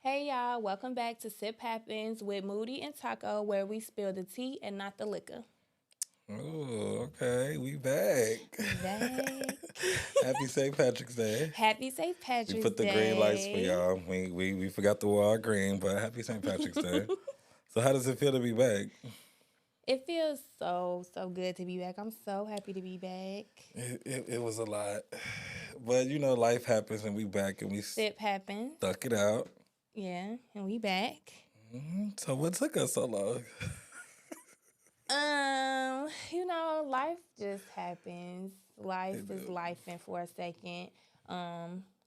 Hey y'all, welcome back to Sip Happens with Moody and Taco, where we spill the tea and not the liquor. Oh, okay. We back. We back. Happy St. Patrick's Day. Happy St. We Patrick's put the green lights for Day. y'all. We forgot the wall green, but happy St. Patrick's Day. So how does it feel to be back? It feels so good to be back. I'm so happy to be back. It was a lot. But life happens and we back and we Sip happens. stuck it out. Yeah, and we back. So what took us so long? Life just happens. Life It is do. life, and for a second,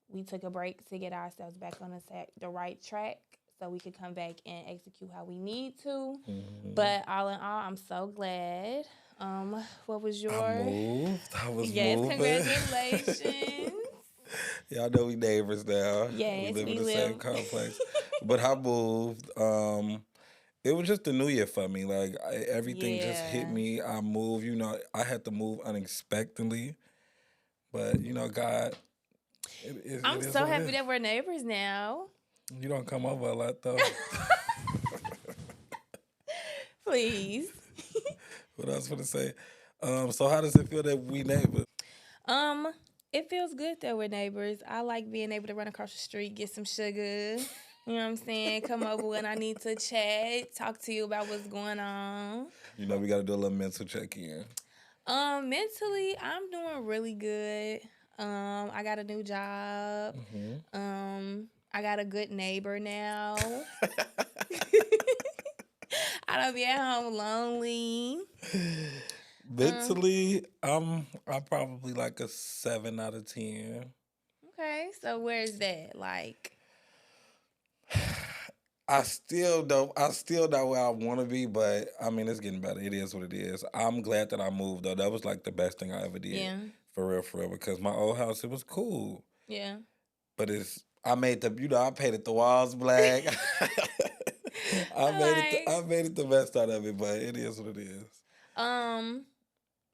we took a break to get ourselves back on the right track so we could come back and execute how we need to. Mhm. But all in all, I'm so glad. What was I your moved. I was yes, moving. congratulations. Y'all know we neighbors now. We Yes, live in we the same live. complex. But I moved. It was just the new year for me. Like everything just hit Yeah. me. I moved. I had to move unexpectedly, but God, it I'm is so what it happy is. that we're neighbors now. You don't come over a lot though. Please. What else for to say? So how does it feel that we neighbors? Um, it feels good that we're neighbors. I like being able to run across the street, get some sugar. You know what I'm saying? Come over when I need to chat, talk to you about what's going on. We got to do a little mental check in. Mentally, I'm doing really good. I got a new job. Hmm. I got a good neighbor now. I don't be at home lonely. Um, Mentally, I probably like a 7 out of 10. okay, so where's that? Like, I still not where I want to be, but I mean, it's getting better. It is what it is. I'm glad that I moved though. That was like the best thing I ever did, yeah, for real. Because my old house, it was cool, yeah. but I made I painted the walls black. Like, I made it the best out of it, but it is what it is. um,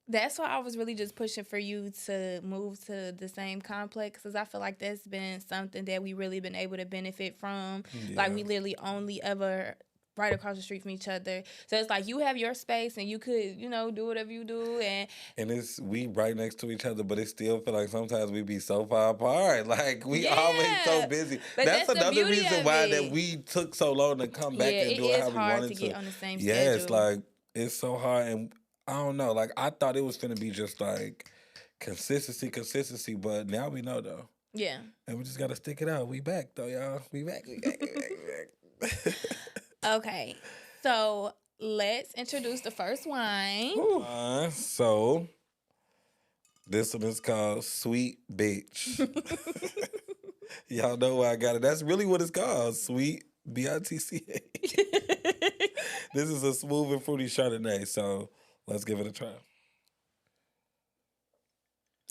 that's why I was really just pushing for you to move to the same complex because I feel like that's been something that we really been able to benefit from. Like Yeah, we literally only ever right across the street from each other. So it's like you have your space and you could, do whatever you do and and we right next to each other, but it still feel like sometimes we be so far apart. Like we always so yeah. busy. But That's that's the another beauty reason of why that it. we took so long to come back Yeah, and it do it is how we hard to wanted get to. on the same Yes, schedule. like it's so hard, and I don't know. Like I thought it was gonna be just like consistency, but now we know though, Yeah. and we just gotta stick it out. We back though, y'all. We back. Okay. So let's introduce the first wine. Whew. So this one is called Sweet Bitch. Y'all know why I got it. That's really what it's called. Sweet BITCA. This is a smooth and fruity Chardonnay, so let's give it a try.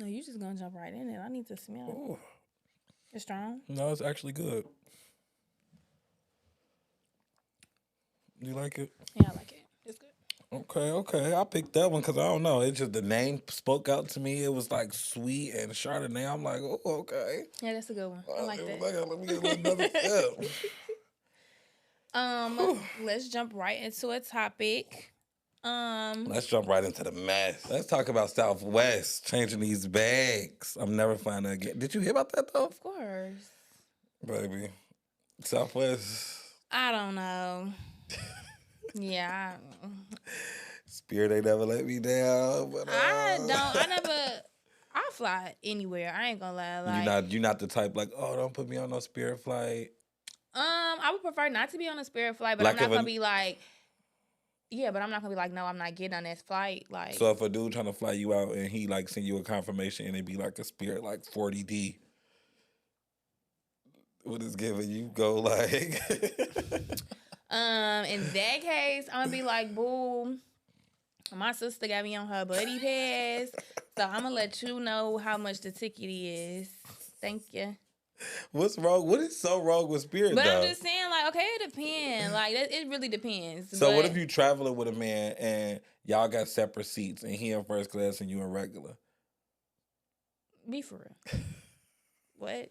No, you just gonna jump right in it. I need to smell it. Ooh, It's strong. no, it's actually good. You like it? Yeah, I like it. It's good. Okay. I picked that one because I don't know. It just the name spoke out to me. It was like sweet and Chardonnay. I'm like, oh, okay. Yeah, that's a good one. I like It was that. like, let me get another sip. Whew. Let's jump right into a topic. Um, Let's jump right into the mess. Let's talk about Southwest changing these bags. I'm never flying that again. Did you hear about that though, of course. baby? Southwest I don't know. Yeah, Spirit ain't never let me down, but I don't. I never. I fly anywhere. I ain't gonna lie. Like, you not the type like, oh, don't put me on no Spirit flight. I would prefer not to be on a Spirit flight, but I'm Like not gonna be like, yeah, but I'm not gonna be like, no, I'm not getting on this flight. Like, so if a dude trying to fly you out and he like send you a confirmation and it be like a Spirit like 40D, what is giving you go like? in that case, I'm gonna be like, boo. My sister got me on her buddy pass, so I'm gonna let you know how much the ticket is. Thank you. What's wrong? What is so wrong with Spirit But I'm though? just saying, like, okay, it depends. Like, it really depends. So what But if you traveling with a man and y'all got separate seats and he in first class and you in regular? be for real. What?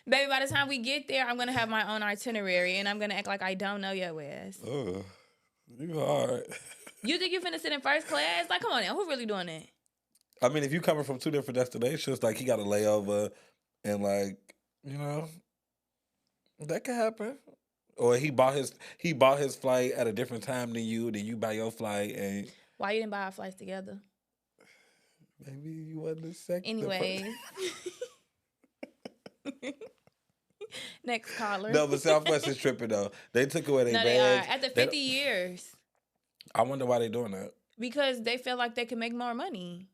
Baby, by the time we get there, I'm gonna have my own itinerary, and I'm gonna act like I don't know your ass. Ugh, you hard. You think you finna sit in first class? Like, come on now, who really doing that? I mean, if you coming from 2 different destinations, like he got a layover, and like that could happen. Or he bought his flight at a different time than you buy your flight, and Why you didn't buy our flights together? maybe you wasn't the second. Anyways. Next caller. No, but Southwest is tripping though. They took away their No, bags. they are. After 50 years. I wonder why they doing that. Because they feel like they can make more money.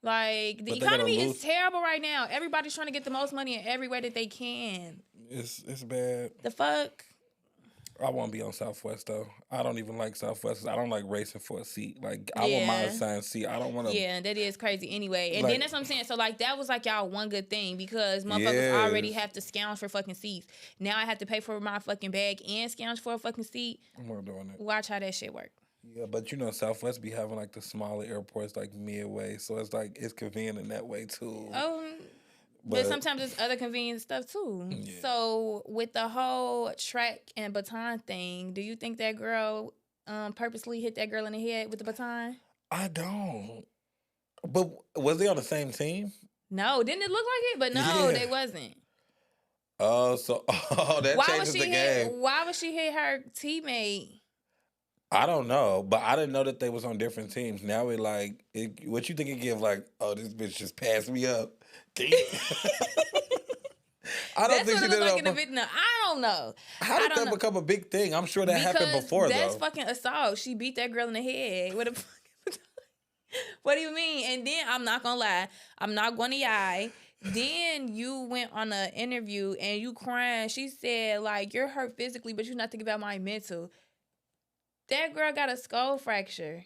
Like, the But economy is terrible right now. Everybody's trying to get the most money in every way that they can. It's bad. The fuck? I won't be on Southwest though. I don't even like Southwest. I don't like racing for a seat. Like I want my assigned seat. I don't want to. Yeah, that is crazy anyway. And then that's what I'm saying. So like that was like y'all one good thing because motherfuckers already have to scrounge for fucking seats. Now I have to pay for my fucking bag and scrounge for a fucking seat. I'm not doing it. Watch how that shit work. Yeah, but Southwest be having like the smaller airports like Midway, so it's like it's convenient in that way too. But sometimes there's other convenient stuff too. Yeah. So with the whole track and baton thing, do you think that girl purposely hit that girl in the head with the baton? I don't. But was they on the same team? No, didn't it look like it? But no, they wasn't. Oh, that changes the game. Why would she hit her teammate? I don't know, but I didn't know that they was on different teams. Now we like, what you think it give? Like, oh, this bitch just passed me up. I don't think she did it in the video. I don't know. How did that become a big thing? I'm sure that happened before, though. That's fucking assault. She beat that girl in the head with a fucking. What do you mean? And then I'm not gonna lie. I'm not gonna lie. Then you went on an interview and you crying. She said like you're hurt physically, but you're not thinking about my mental. That girl got a skull fracture.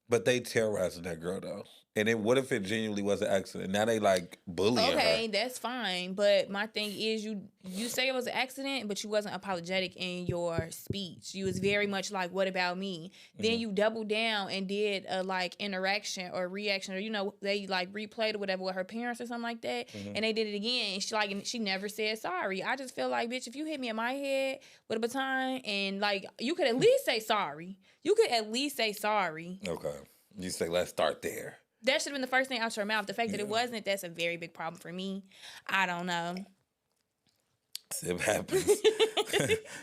But they terrorizing that girl though. And then what if it genuinely was an accident? Now they like bullying her. Okay, that's fine. But my thing is you say it was an accident, but you wasn't apologetic in your speech. You was very much like, what about me? Mm-hmm. Then you doubled down and did a like interaction or reaction or they like replayed or whatever with her parents or something like that. Mm-hmm. And they did it again. And she never said sorry. I just feel like, bitch, if you hit me in my head with a baton and like you could at least say sorry. You could at least say sorry. Okay. You say let's start there. That should have been the first thing out your mouth. The fact that it wasn't, that's a very big problem for me. I don't know. It happens.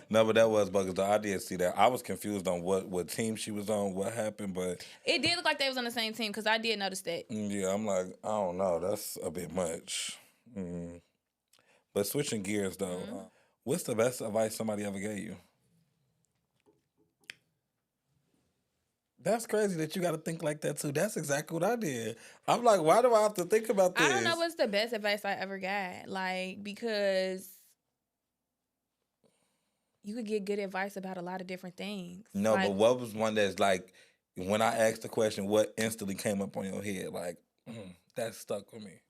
No, but that was bogus. I did see that. I was confused on what team she was on, what happened, but... It did look like they was on the same team, because I did notice that. Yeah, I'm like, I don't know. That's a bit much. Mm. But switching gears, though, what's the best advice somebody ever gave you? That's crazy that you got to think like that, too. That's exactly what I did. I'm like, why do I have to think about this? I don't know what's the best advice I ever got. Like, because you could get good advice about a lot of different things. No, like, but what was one that's like, when I asked the question, what instantly came up on your head? Like, that stuck with me.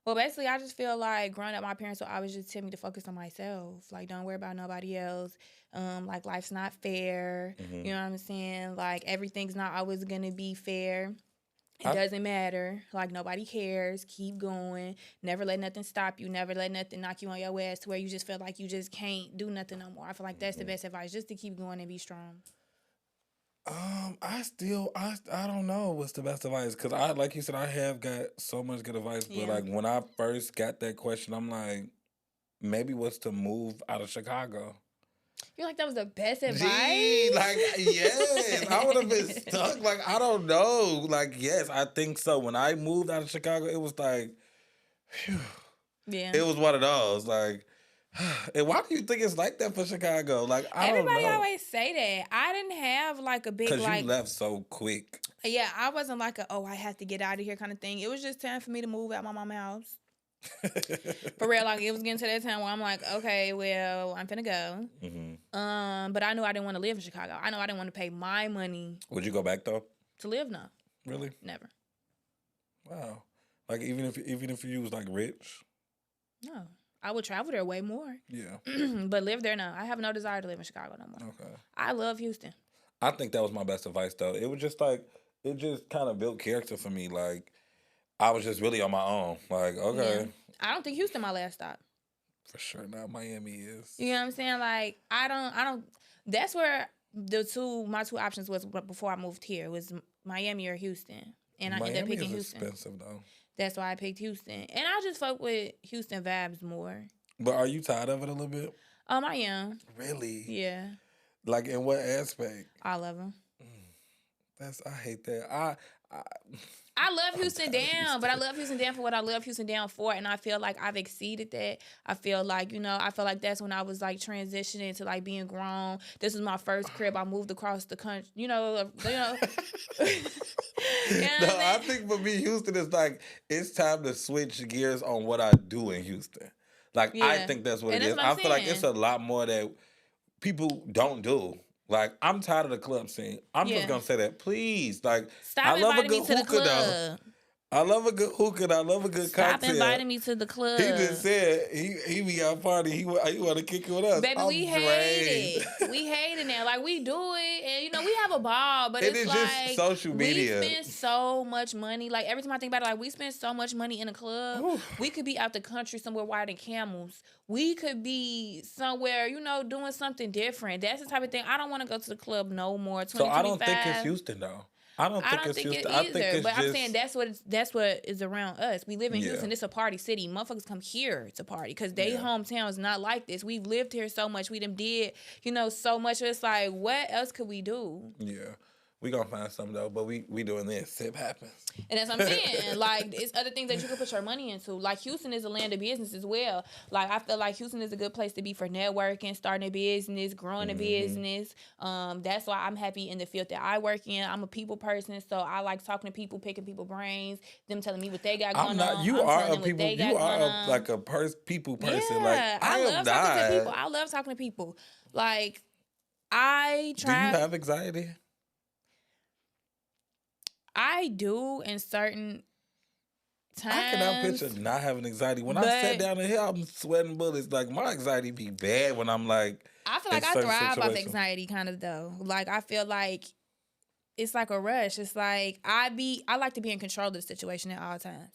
Well, basically, I just feel like growing up, my parents would always just tell me to focus on myself. Like, don't worry about nobody else. Like, life's not fair. Mm-hmm. You know what I'm saying? Like, everything's not always going to be fair. It doesn't matter. Like, nobody cares. Keep going. Never let nothing stop you. Never let nothing knock you on your ass to where you just feel like you just can't do nothing no more. I feel like that's the best advice, just to keep going and be strong. I don't know what's the best advice, because like you said, I have got so much good advice, but like when I first got that question, I'm like, maybe what's to move out of Chicago? You're like, that was the best advice? Like, yes, I would have been stuck. Like, I don't know. Like, yes, I think so. When I moved out of Chicago, it was like, phew. Yeah. It was one of those, like, and why do you think it's like that for Chicago? Like, I don't know. Everybody always say that. I didn't have like a big because you left so quick. Yeah, I wasn't like I have to get out of here kind of thing. It was just time for me to move out my mama's house. For real, like it was getting to that time where I'm like, okay, well, I'm finna go. Mm-hmm. But I knew I didn't want to live in Chicago. I know I didn't want to pay my money. Would you go back though? To live? No. Really? Never. Wow. Like even if you was like rich? No. I would travel there way more. Yeah. But live there, no. I have no desire to live in Chicago no more. Okay. I love Houston. I think that was my best advice, though. It was just like, it just kind of built character for me. Like, I was just really on my own. Like, okay. Yeah. I don't think Houston my last stop. For sure not. Miami is. You know what I'm saying? Like, I don't, that's where my two options was before I moved here was Miami or Houston. And I ended up picking Houston. Miami is expensive, though. That's why I picked Houston. And I just fuck with Houston vibes more. But are you tired of it a little bit? I am. Really? Yeah. Like, in what aspect? All of them. I hate that. I love Houston down, but I love Houston down for what I love Houston down for, and I feel like I've exceeded that. I feel like, I feel like that's when I was like transitioning to like being grown. This was my first crib. I moved across the country, No, I think for me, Houston is like, it's time to switch gears on what I do in Houston. Like, I think that's what it is. I feel like it's a lot more that people don't do. Like, I'm tired of the club scene. I'm just gonna say that. Please. Like, stop inviting me to the club. Though. I love a good hookah. I love a good cocktail. Stop inviting me to the club. He just said he be out party. He want to kick it with us. Baby, we hate it. We hate it now. Like, we do it, and we have a ball, but it's like just social media. We spend so much money. Like, every time I think about it, like, we spend so much money in a club. Ooh. We could be out the country somewhere riding camels. We could be somewhere, doing something different. That's the type of thing. I don't want to go to the club no more. So I don't think it's Houston though. I don't think it's Houston. I think it's but just... I'm saying that's what is around us. We live in Houston. It's a party city. Motherfuckers come here to party because they hometown is not like this. We've lived here so much. We done did, so much. It's like, what else could we do? Yeah. We gonna find something though, but we doing this. It happens. And that's what I'm saying. Like, it's other things that you can put your money into. Like, Houston is a land of business as well. Like, I feel like Houston is a good place to be for networking, starting a business, growing a business. That's why I'm happy in the field that I work in. I'm a people person, so I like talking to people, picking people's brains, them telling me what they got going on. You are a people. You are like a people person. Yeah, like I love talking to people. I love talking to people. Like, I try. Do you have anxiety? I do in certain times. I cannot picture not having anxiety. When I sat down in here, I'm sweating bullets. Like, my anxiety be bad when I'm like. I feel like I thrive off anxiety, kind of though. Like, I feel like it's like a rush. It's like I like to be in control of the situation at all times.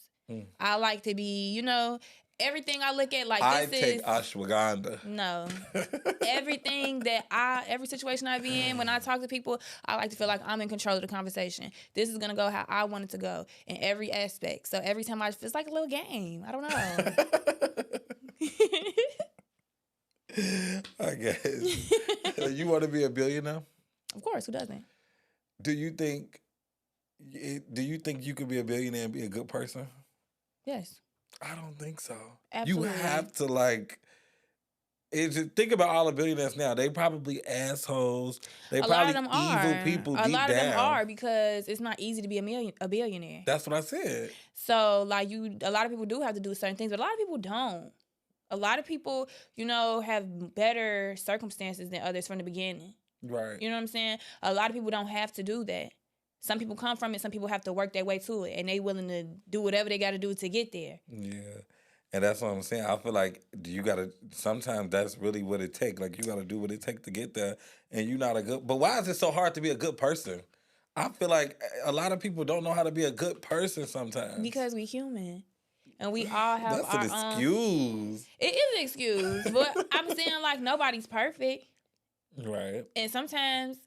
I like to be, everything I look at, like, I take ashwagandha. No. Every situation I be in, when I talk to people, I like to feel like I'm in control of the conversation. This is going to go how I want it to go in every aspect. So every time it's like a little game. I don't know. I guess. You want to be a billionaire? Of course. Who doesn't? Do you think you could be a billionaire and be a good person? Yes. I don't think so. Absolutely. You have to think about all the billionaires now. They probably assholes. They probably evil people deep down. A lot of them are because it's not easy to be a billionaire. That's what I said. So a lot of people do have to do certain things, but a lot of people don't. A lot of people, have better circumstances than others from the beginning. Right. You know what I'm saying? A lot of people don't have to do that. Some people come from it. Some people have to work their way to it, and they willing to do whatever they got to do to get there. Yeah, and that's what I'm saying. I feel like you got to. Sometimes that's really what it takes. Like, you got to do what it takes to get there, and you're not a good. But why is it so hard to be a good person? I feel like a lot of people don't know how to be a good person sometimes. Because we human, and we all have that's an excuse. It is an excuse, but I'm saying, like, nobody's perfect. Right. And sometimes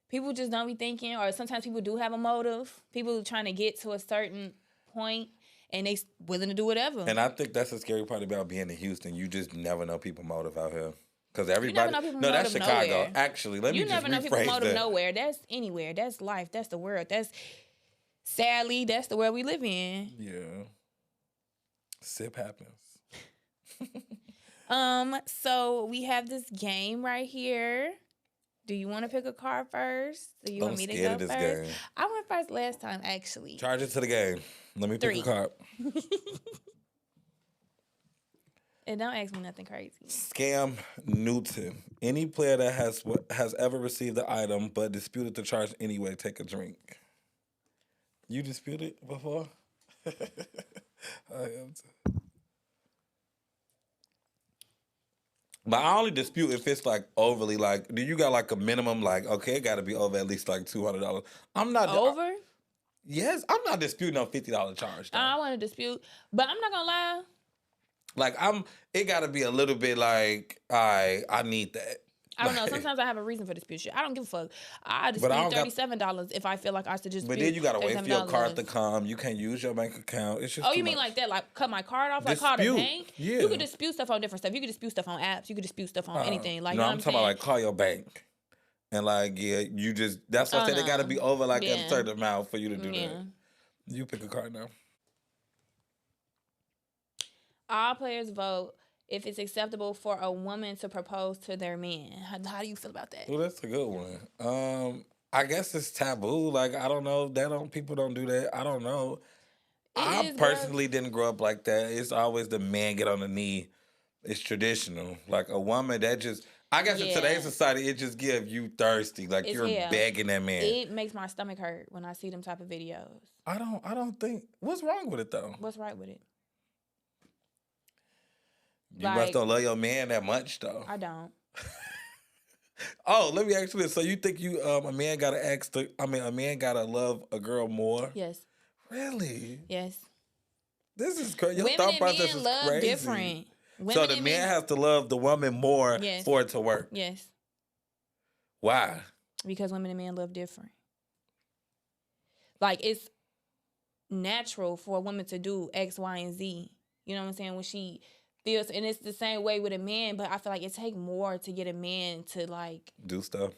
people just don't be thinking, or sometimes people do have a motive. People trying to get to a certain point, and they willing to do whatever. And I think that's the scary part about being in Houston. You just never know people's motive out here. Because everybody... No, that's Chicago. Nowhere. Actually, let me just rephrase that. You never know people's motive nowhere. That's anywhere. That's life. That's the world. Sadly, that's the world we live in. Yeah. Sip happens. So we have this game right here. Do you want to pick a card first? Do you want me to go first? Game. I went first last time, actually. Charge it to the game. Let me pick a card. And don't ask me nothing crazy. Scam Newton. Any player that has ever received the item but disputed the charge anyway, take a drink. You disputed before? I am too. But I only dispute if it's like overly do you got like a minimum okay, it got to be over at least like $200. I'm not over. Yes, I'm not disputing no $50 charge. Though. I want to dispute, but I'm not gonna lie. Like it got to be a little bit like, I need that. I don't know. Sometimes I have a reason for dispute shit. I don't give a fuck. I dispute $37 if I feel like I should dispute. But then you gotta wait for your $37. card to come. You can't use your bank account. It's just. Oh, you mean like that? Like cut my card off? Like call the bank? Yeah. You could dispute stuff on different stuff. You could dispute stuff on apps. You could dispute stuff on anything. Like no, you know I'm talking about like call your bank. And like, yeah, you just, that's why I said they gotta be over like a certain amount for you to do that. You pick a card now. All players vote if it's acceptable for a woman to propose to their man. How do you feel about that? Well, that's a good one. I guess it's taboo. Like, I don't know. People don't do that. I don't know. I personally didn't grow up like that. It's always the man get on the knee. It's traditional. Like a woman that just, I guess in today's society, it just gives you thirsty. Like you're begging that man. It makes my stomach hurt when I see them type of videos. I don't think, what's wrong with it though? What's right with it? You must don't love your man that much though. I don't. Oh, let me ask you this. So you think a man gotta love a girl more? Yes. Really? Yes. This is crazy. Your women thought and process men is love crazy. Different. So the man has to love the woman more for it to work. Yes. Why? Because women and men love different. Like it's natural for a woman to do X, Y, and Z. You know what I'm saying? When she feels, and it's the same way with a man, but I feel like it takes more to get a man to like do stuff.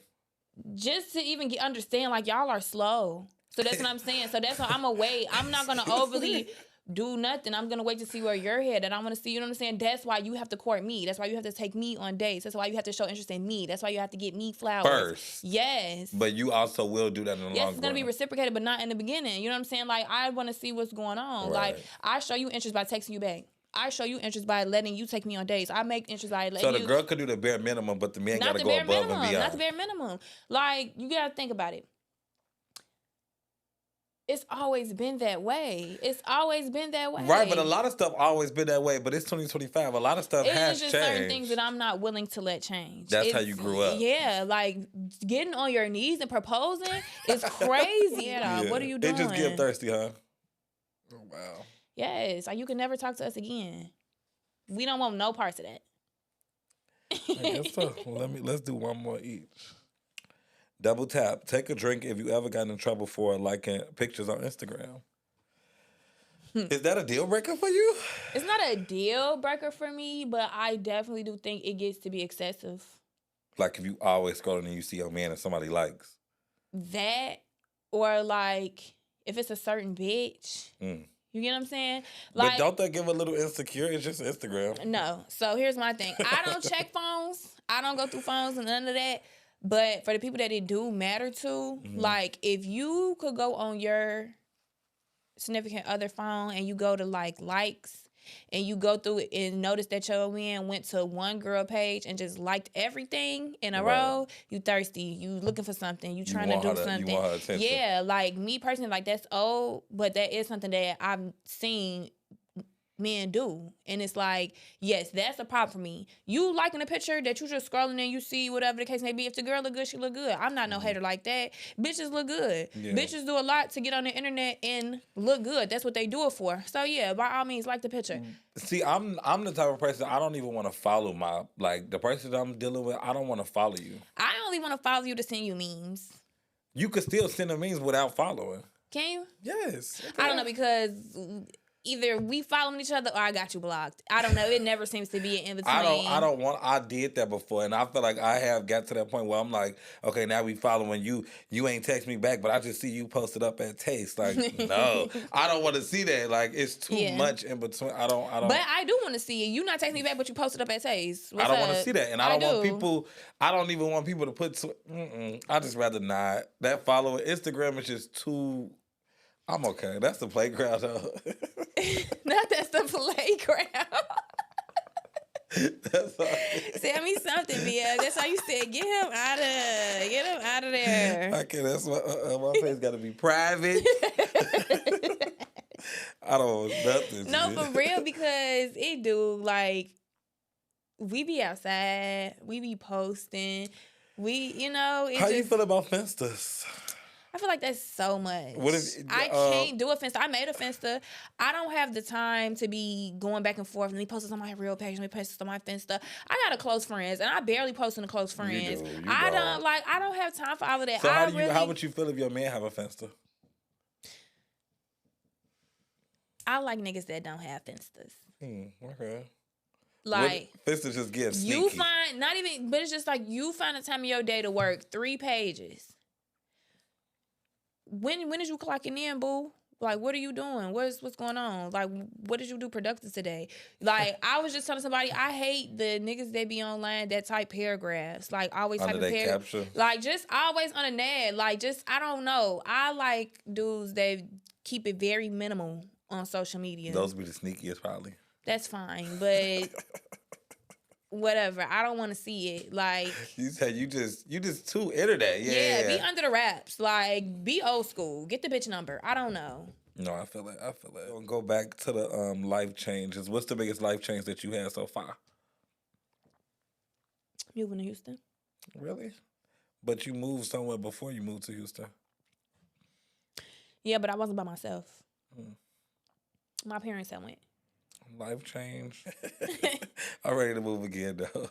Just to even understand, like y'all are slow. So that's what I'm saying. So that's why I'm gonna wait. I'm not gonna overly do nothing. I'm gonna wait to see where you're headed. I want to see, you know what I'm saying? That's why you have to court me. That's why you have to take me on dates. That's why you have to show interest in me. That's why you have to get me flowers. First. Yes. But you also will do that in the long run. Yes, it's gonna be reciprocated, but not in the beginning. You know what I'm saying? Like I want to see what's going on. Right. Like I show you interest by texting you back. I show you interest by letting you take me on dates. I make interest by letting you. So the girl could do the bare minimum, but the man got to go above and beyond. Not the bare minimum. Like, you got to think about it. It's always been that way. It's always been that way. Right, but a lot of stuff always been that way. But it's 2025. A lot of stuff has changed. It's just certain things that I'm not willing to let change. That's how you grew up. Yeah, like getting on your knees and proposing is crazy. Yeah. What are you doing? It just get thirsty, huh? Oh, wow. Yes, like you can never talk to us again. We don't want no parts of that. I guess so. Well, let's do one more each. Double tap. Take a drink if you ever got in trouble for liking pictures on Instagram. Is that a deal breaker for you? It's not a deal breaker for me, but I definitely do think it gets to be excessive. Like if you always scrolling and you see your man and somebody likes. That, or like if it's a certain bitch. You get what I'm saying? Like, but don't that give a little insecure? It's just Instagram. No. So here's my thing. I don't check phones. I don't go through phones and none of that. But for the people that it do matter to, like if you could go on your significant other phone and you go to like likes and you go through it and notice that your man went to one girl page and just liked everything in a row, you thirsty, you looking for something, you trying to do something. You want her attention. Yeah, like me personally, like that's old, but that is something that I've seen men do. And it's like, yes, that's a problem for me. You liking a picture that you just scrolling and you see whatever the case may be. If the girl look good, she look good. I'm not no hater like that. Bitches look good. Yeah. Bitches do a lot to get on the internet and look good. That's what they do it for. So yeah, by all means, like the picture. See, I'm the type of person, I don't even want to follow the person that I'm dealing with, I don't want to follow you. I only want to follow you to send you memes. You could still send them memes without following. Can you? Yes. I don't know, because either we following each other or I got you blocked. I don't know. It never seems to be an in between. I did that before, and I feel like I have got to that point where I'm like, okay, now we following you. You ain't text me back, but I just see you posted up at Taste. Like, no, I don't want to see that. Like, it's too much in between. I don't. But I do want to see you. You not texting me back, but you posted up at Taste. I don't want to see that, and I don't even want people to put. I just rather not. That following Instagram is just too. I'm okay. That's the playground, though. Not that's the playground. That's all. Tell me something, Bia. That's how you said, get him out of there. Okay, that's my face got to be private. I don't want nothing. No, for real, because it do, like, we be outside, we be posting, how you feel about Finsters? I feel like that's so much. What if I can't do a Finsta? I made a Finsta. I don't have the time to be going back and forth. Let me post this on my real page. Let me post this on my Finsta. I got a close friends, and I barely post in the close friends. I don't have time for all of that. So how would you feel if your man have a Finsta? I like niggas that don't have Finstas. Okay. Like Finsta just get sneaky. You find not even, but it's just like you find a time of your day to work 3 pages. When is you clocking in, boo? Like, what are you doing? What's going on? Like, what did you do productive today? Like, I was just telling somebody, I hate the niggas that be online that type paragraphs. Like, always typing paragraphs. Like, just always on a nag. Like, just, I don't know. I like dudes that keep it very minimal on social media. Those be the sneakiest, probably. That's fine, but whatever. I don't want to see it. Like you said, you just too internet. Yeah. Be under the wraps. Like, be old school. Get the bitch number. I don't know. No, I feel it. We'll go back to the life changes. What's the biggest life change that you had so far? Moving to Houston. Really? But you moved somewhere before you moved to Houston. Yeah, but I wasn't by myself. My parents had went. Life change. I'm ready to move again, though.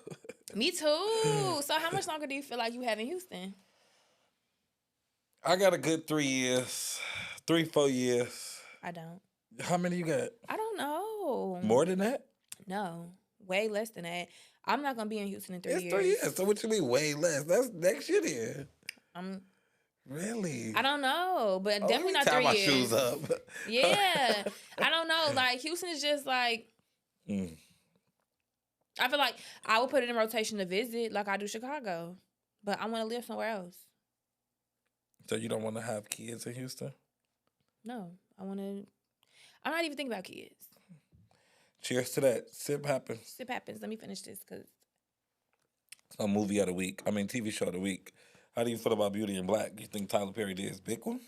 Me too. So how much longer do you feel like you have in Houston? I got a good 3 years. 3-4 years. I don't. How many you got? I don't know. More than that? No. Way less than that. I'm not going to be in Houston in 3 years. It's 3 years. So what you mean way less? That's next year then. Really? I don't know, but definitely not 3 years. Tie my shoes up. Yeah. I don't know. Like, Houston is just like... I feel like I would put it in rotation to visit like I do Chicago. But I want to live somewhere else. So you don't want to have kids in Houston? No. I'm not even thinking about kids. Cheers to that. Sip happens. Sip happens. Let me finish this because... A movie of the week. I mean, TV show of the week. How do you feel about Beauty in Black? You think Tyler Perry did his big one?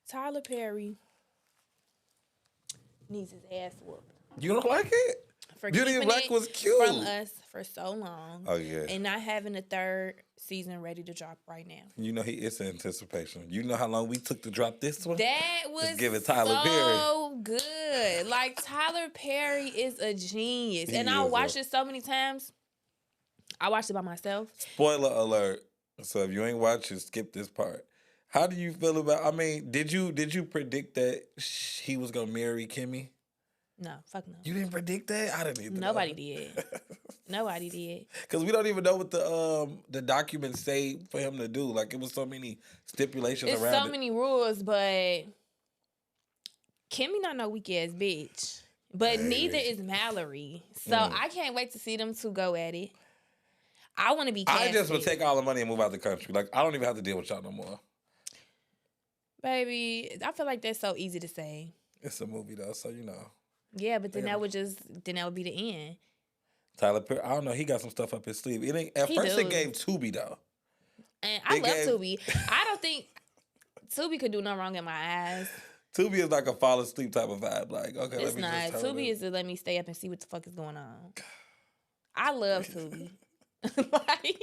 Tyler Perry needs his ass whooped. You don't like it? For Beauty in Black was cute. From us for so long. Oh, yeah. And not having a 3rd season ready to drop right now. You know it's anticipation. You know how long we took to drop this one? That was just give it Tyler so good. Like, Tyler Perry is a genius. And I watched it so many times. I watched it by myself. Spoiler alert. So if you ain't watched it, skip this part. How do you feel about? I mean, did you predict that he was gonna marry Kimmy? No, fuck no. You didn't predict that? I didn't either. Nobody did. Nobody did. Because we don't even know what the documents say for him to do. Like, it was so many stipulations around it. It's so many rules, but Kimmy not no weak ass bitch. But neither is Mallory. So I can't wait to see them two go at it. I want to be casted. I just would take all the money and move out the country. Like, I don't even have to deal with y'all no more. Baby, I feel like that's so easy to say. It's a movie, though, so you know. Yeah, but then that would be the end. Tyler Perry, I don't know. He got some stuff up his sleeve. At first, it gave Tubi, though. And I love Tubi. I don't think Tubi could do no wrong in my eyes. Tubi is like a fall asleep type of vibe. Like, okay, it's not. Tubi is to let me stay up and see what the fuck is going on. I love Tubi. Like,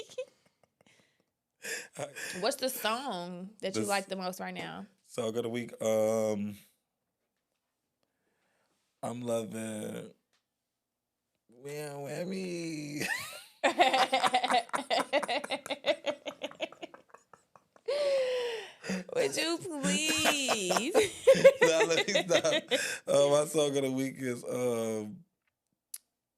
what's the song that you like the most right now? Song of the week. I'm loving Whammy. Would you please? Nah, let me stop. My song of the week is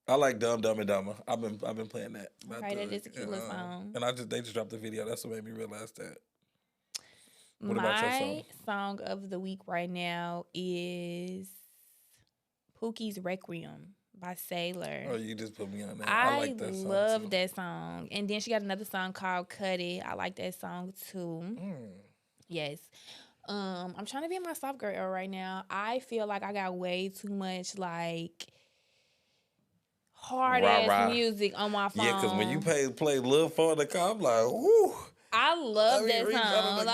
I like Dumb and Dumber. I've been playing that. Right, it is a cute little song. And they just dropped the video. That's what made me realize that. What about your song? Song of the week right now is Pookie's Requiem by Sailor. Oh, you just put me on that. I like that song. love that song. And then she got another song called Cut It. I like that song too. Yes. I'm trying to be in my soft girl era right now. I feel like I got way too much like hard ass music on my phone. Yeah, because when you play Lil for the car, I'm like, whoo. I love that song.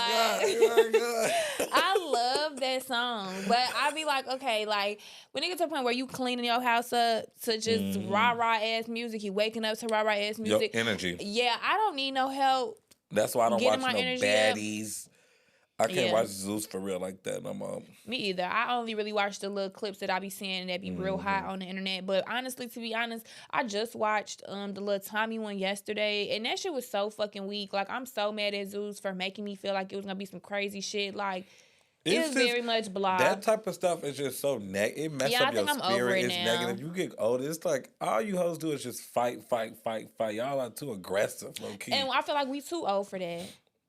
I love that song. But I be like, okay, like when it gets to a point where you cleaning your house up to just rah-rah ass music, you waking up to rah-rah ass music. Your energy. Yeah, I don't need no help. That's why I don't watch no baddies. I can't watch Zeus for real like that no more. Me either. I only really watch the little clips that I be seeing that be real hot on the internet. But honestly, to be honest, I just watched the little Tommy one yesterday, and that shit was so fucking weak. Like, I'm so mad at Zeus for making me feel like it was gonna be some crazy shit. Like, it was very much blah. That type of stuff is just so negative. It messes up your spirit. It's negative. You get older, it's like all you hoes do is just fight. Y'all are too aggressive, low key. And I feel like we too old for that.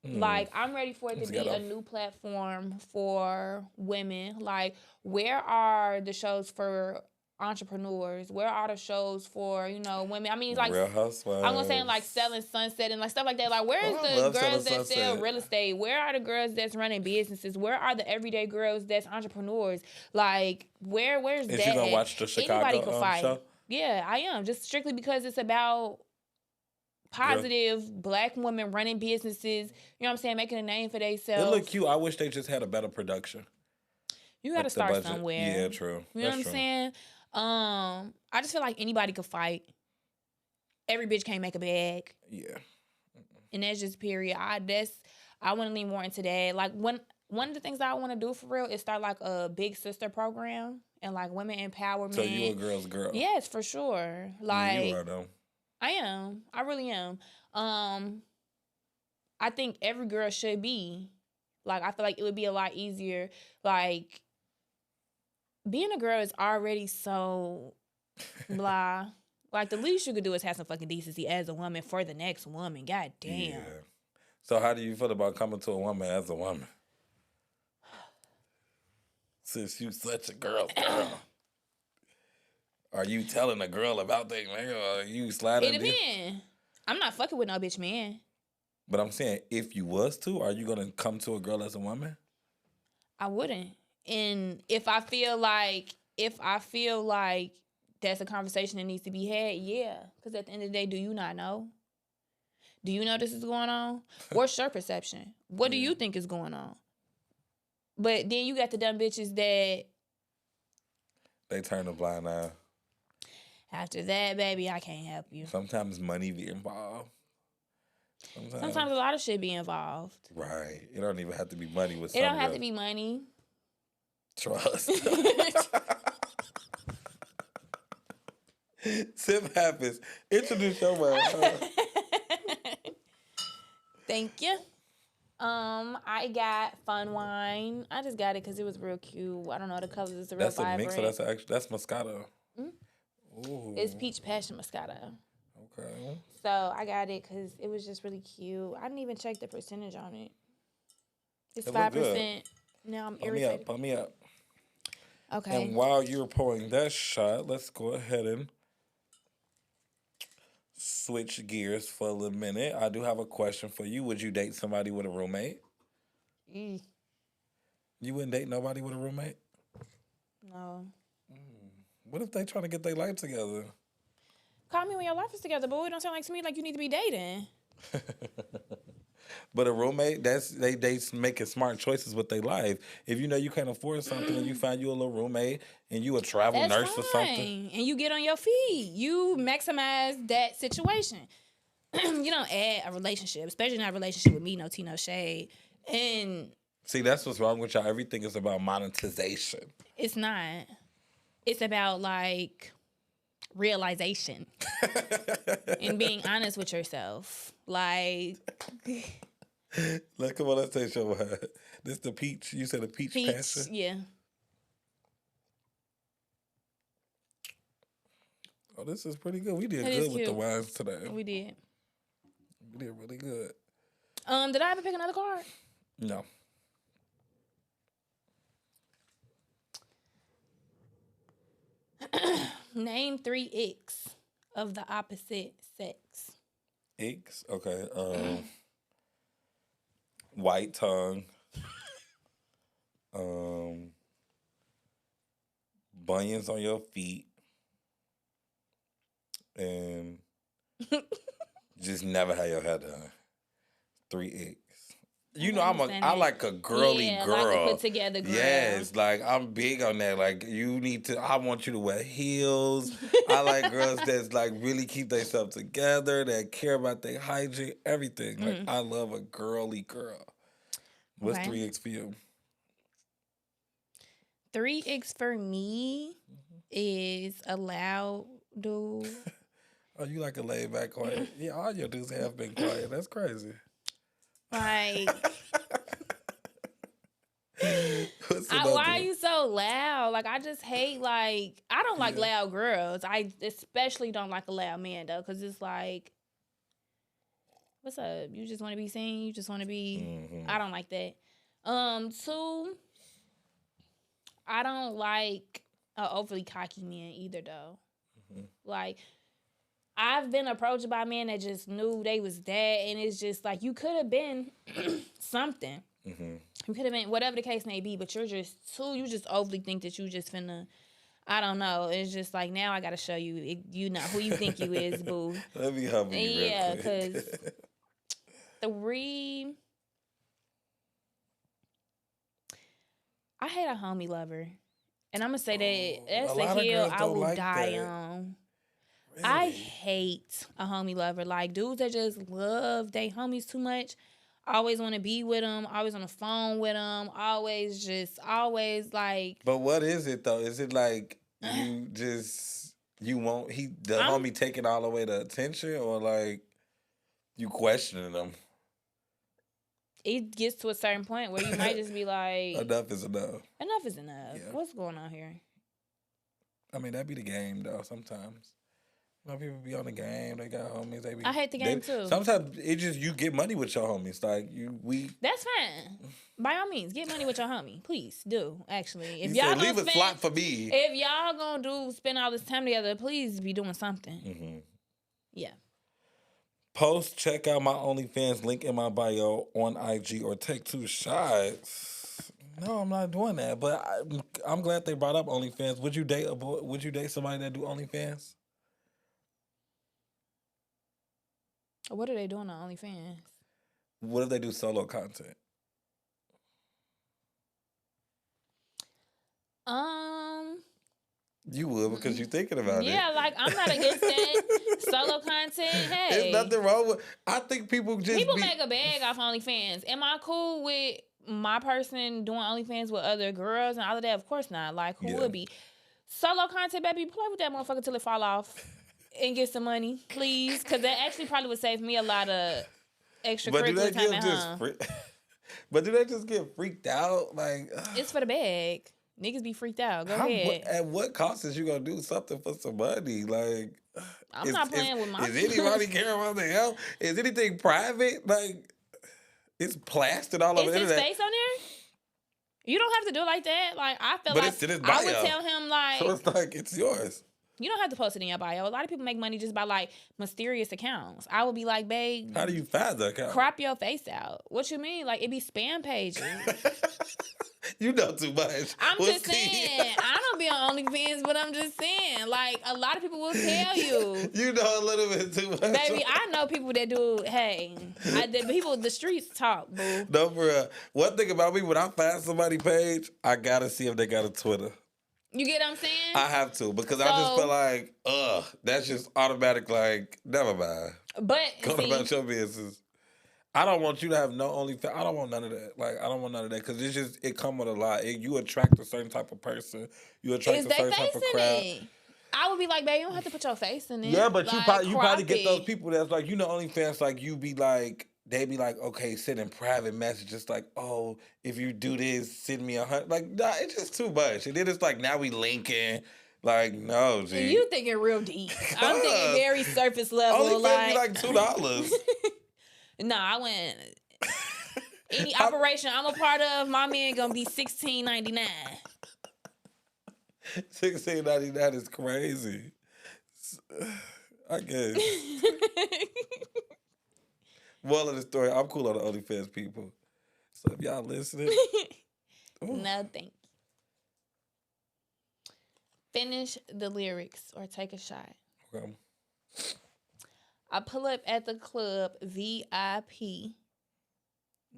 Like, I'm ready for it to be a new platform for women. Like, where are the shows for entrepreneurs? Where are the shows for, women? I mean, like, Real Housewives. I'm gonna say like Selling Sunset and like stuff like that. Like, where is the girls that sell real estate? Where are the girls that's running businesses? Where are the everyday girls that's entrepreneurs? Like, where's that? Is you gonna watch the Chicago show? Yeah, I am. Just strictly because it's about positive black women running businesses, you know what I'm saying, making a name for themselves. It look cute. I wish they just had a better production. You gotta start somewhere. Yeah, true. You know what I'm saying? I just feel like anybody could fight. Every bitch can't make a bag. Yeah. And that's just period. I want to lean more into that. Like, one of the things I want to do for real is start like a big sister program and like women empowerment. So you a girl's girl? Yes, for sure. Like, yeah, you are though. I am. I really am. I think every girl should be. Like, I feel like it would be a lot easier. Like, being a girl is already so blah. Like, the least you could do is have some fucking decency as a woman for the next woman. God damn. Yeah. So how do you feel about coming to a woman as a woman? Since you such a girl. Are you telling a girl about that, man? Or are you sliding? It depends. I'm not fucking with no bitch man. But I'm saying, if you was to, are you gonna come to a girl as a woman? I wouldn't. And if I feel like that's a conversation that needs to be had, yeah. Because at the end of the day, do you not know? Do you know this is going on? What's your perception? What do you think is going on? But then you got the dumb bitches that they turn a blind eye. After that, baby, I can't help you. Sometimes money be involved. Sometimes a lot of shit be involved. Right. It don't even have to be money with it don't have to be money. Trust. Sip happens. Introduce your man. Thank you. I got Fun Wine. I just got it because it was real cute. I don't know the colors. It's real vibrant. That's a mix. That's Moscato. Mm-hmm. Ooh. It's Peach Passion Moscato. Okay. So I got it because it was just really cute. I didn't even check the percentage on it. It's 5%. Now I'm irritated. Pump me up. Okay. And while you're pouring that shot, let's go ahead and switch gears for a little minute. I do have a question for you. Would you date somebody with a roommate? You wouldn't date nobody with a roommate? No. What if they trying to get their life together? Call me when your life is together, but it don't sound like to me like you need to be dating. But a roommate, they making smart choices with their life. If you know you can't afford something and you find you a little roommate and you a travel nurse or something. And you get on your feet. You maximize that situation. You don't add a relationship, especially not a relationship with me, no tea, no shade. And see, that's what's wrong with y'all. Everything is about monetization. It's not. It's about like realization and being honest with yourself. Like, look, come on, let's take your word. This the peach. You said a peach passion? Yeah. Oh, this is pretty good. We did good with the wines today. We did. We did really good. Did I ever pick another card? No. Name 3 icks of the opposite sex. Icks? Okay. White tongue. Bunions on your feet. And just never have your hair done. 3 icks. You know, I like a girly girl. Like a put together girl. Yes, like I'm big on that. Like I want you to wear heels. I like girls that's like really keep themselves together, that care about their hygiene, everything. Like I love a girly girl. What's Okay. 3X for you? 3X for me is a loud dude. Oh, you like a laid back quiet? Yeah, all your dudes have been quiet. That's crazy. Like, What's why another are one? you so loud? Like, I just hate, like, I don't like Yeah. loud girls. I especially don't like a loud man, though, because it's like, what's up? You just want to be seen? You just want to be... I don't like that. 2, I don't like a overly cocky man either, though. Like, I've been approached by men that just knew they was that, and it's just like, you could have been something. You could have been whatever the case may be, but you're just you just overly think that you just finna... I don't know. It's just like, now I gotta show you, you know who you think you is, boo. Let me help you real quick. because 3, I hate a homie lover. And I'm gonna say that that's a lot a of hill girls I don't will like die that. on. Really? I hate a homie lover. Like, dudes that just love they homies too much. Always want to be with them. Always on the phone with them. Always like... But what is it though? Is it like you won't the homie taking all the way to attention, or like you questioning them? It gets to a certain point where you might just be like, Enough is enough. enough is enough. Yeah. What's going on here? I mean, that'd be the game though. Sometimes, you know, people be on the game. They got homies. They be. I hate the game too. Sometimes it just you get money with your homies. Like That's fine. By all means, get money with your homie. Please do. Actually, if You y'all said, leave a slot for me. if y'all gonna spend all this time together, please be doing something. Yeah. Post, check out my OnlyFans link in my bio on IG, or take 2 shots. No, I'm not doing that. But I'm glad they brought up OnlyFans. Would you date Would you date somebody that do OnlyFans? What are they doing on OnlyFans? What if they do solo content? You would, because you're thinking about it. Yeah, like, I'm not against that. Solo content, hey. There's nothing wrong with... I think people make a bag off OnlyFans. Am I cool with my person doing OnlyFans with other girls and all of that? Of course not. Like, who would be? Solo content, baby, play with that motherfucker till it fall off and get some money, please. Because that actually probably would save me a lot of extracurricular time at home. But do they just get freaked out? Like, it's for the bag. Niggas be freaked out. Go ahead. At what cost is you gonna do something for some money? Like, I'm not playing with my... Is anybody caring about the hell? Is anything private? Like, it's plastered all over the internet. Is his face on there? You don't have to do it like that. Like, I feel but like it's in his bio. I would tell him, like... So it's like, it's yours. You don't have to post it in your bio. A lot of people make money just by, like, mysterious accounts. I would be like, babe... How do you find the account? Crop your face out. What you mean? Like, it be spam pages. You know too much. I'm just saying. I don't be on OnlyFans, but I'm just saying. Like, a lot of people will tell you. You know a little bit too much. Baby, I know people that do, hey. The streets talk, boo. No, for real. One thing about me, when I find somebody's page, I gotta see if they got a Twitter. You get what I'm saying? I have to, because I just feel like, that's just automatic, like, never mind. But, Go about your business. I don't want you to have no OnlyFans. I don't want none of that. Like, I don't want none of that, because it come with a lot. You attract a certain type of person. You attract a certain type of crowd. I would be like, babe, you don't have to put your face in it. Yeah, but like, you probably get those people that's like, OnlyFans, like, you be like, they be like, okay, sending private messages like, oh, if you do this, send me 100. Like, nah, it's just too much. And then it's like, now we linking. Like, no, G. You thinking real deep. I'm thinking very surface level. OnlyFans be like $2. No, I went... Any operation I'm a part of, my man gonna be $16.99. $16.99 is crazy. I guess. Well, of the story, I'm cool on the OnlyFans people. So if y'all listening, no, thank you. Finish the lyrics or take a shot. Okay. I pull up at the club, VIP.